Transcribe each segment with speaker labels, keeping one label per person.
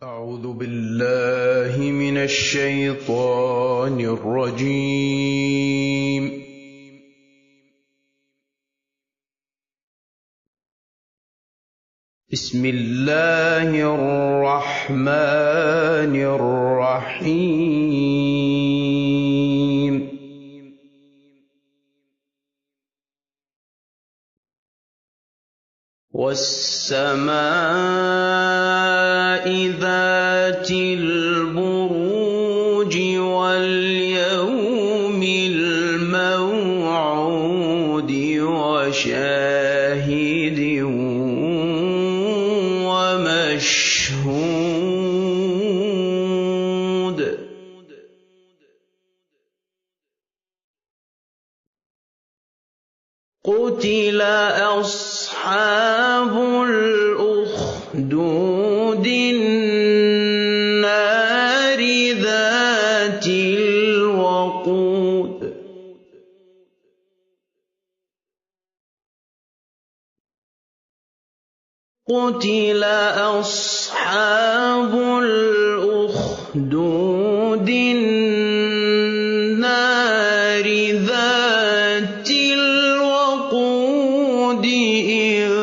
Speaker 1: أعوذ بالله من الشيطان الرجيم. بسم الله الرحمن الرحيم. والسماء ذات البروج واليوم الموعود وشاهد ومشهود. قتل أصحاب الأخدود النار ذات الوقود. قتل أصحاب الأخدود النار ذات الوقود إذ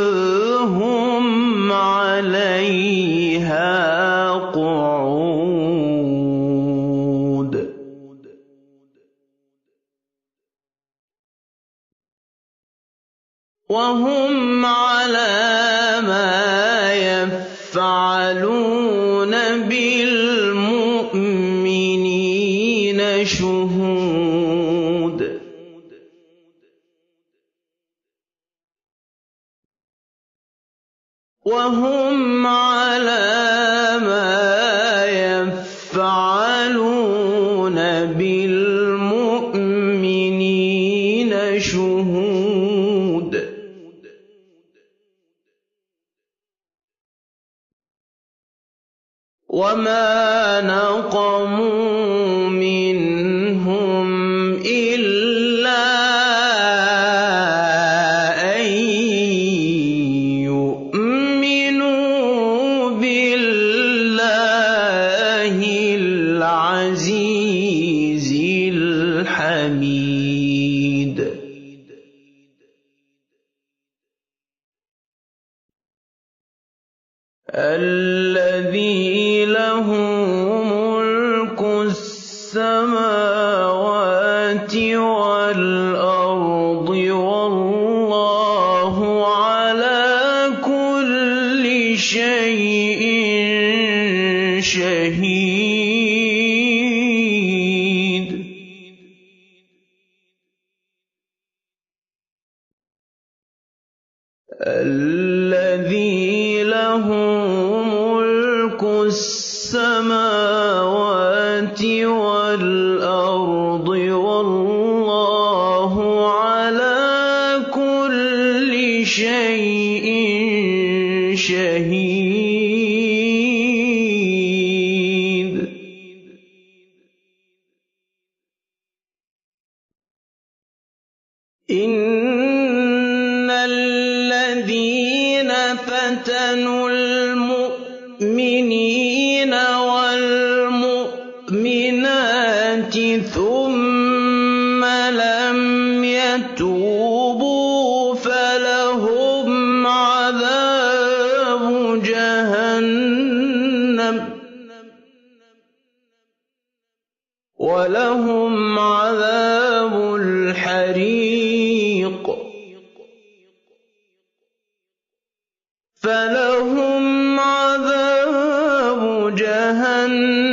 Speaker 1: هم عليها قعود. وهم على ما يفعلون بالمؤمنين شهود. وهم على ما يفعلون بالمؤمنين شهود. وما نقموا منهم إلا أن يؤمنوا بالله العزيز الحميد. الذي له ملك السماوات والأرض والله على كل شيء شهيد. الذي له ملك السماوات والأرض والله على كل شيء شهيد. إن الذين فتنوا المؤمنين والمؤمنات ثم لم يتوبوا فلهم عذاب جهنم ولهم عذاب الحريق. فلهم عذاب جهنم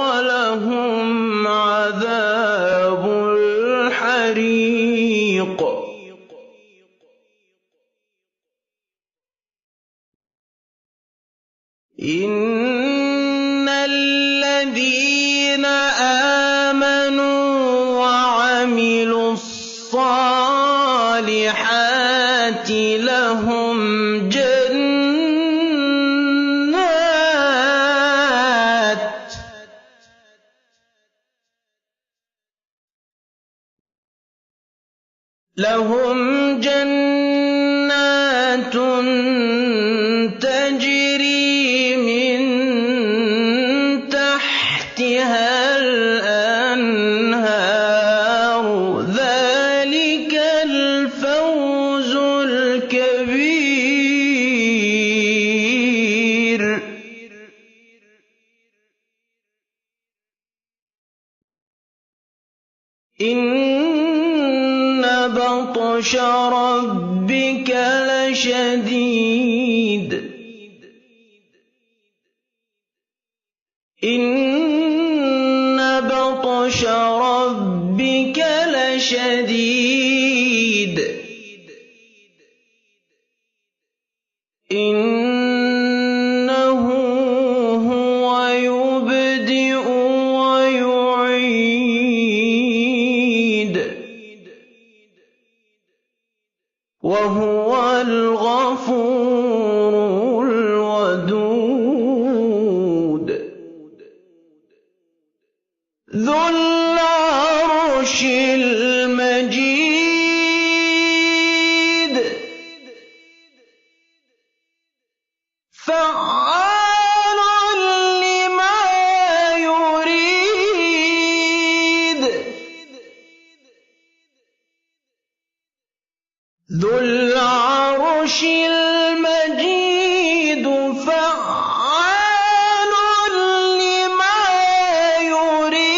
Speaker 1: ولهم عذاب الحريق. إن الذين آمنوا وعملوا الصالحات لهم جنات تجري بطش ربك لشديد إن بطش ربك لشديد إنه هو يبدئ ويعيد وهو الغفور الودود ذو العرش المجيد فعال لما يريد ذو العرش المجيد فعال لما يريد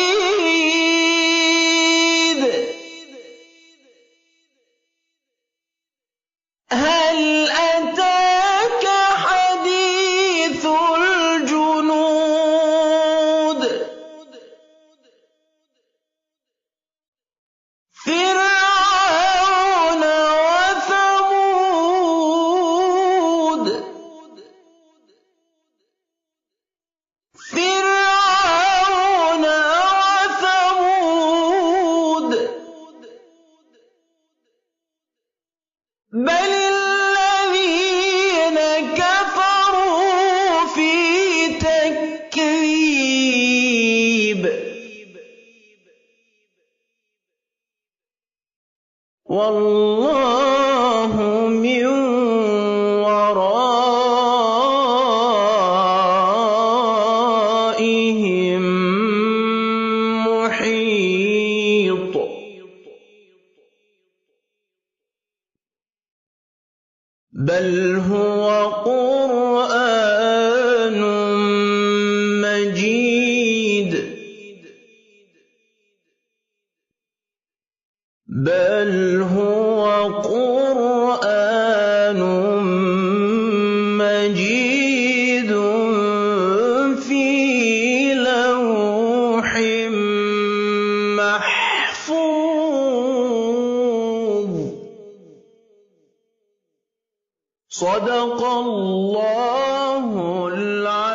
Speaker 1: هل أتاك حديث الجنود فرعون وثمود فرعون وثمود بل الذين كفروا في تكذيب والله من ورائهم محيط بل هو قرآن مجيد بل هو قرآن مجيد في لوح محفوظ صدق الله العظيم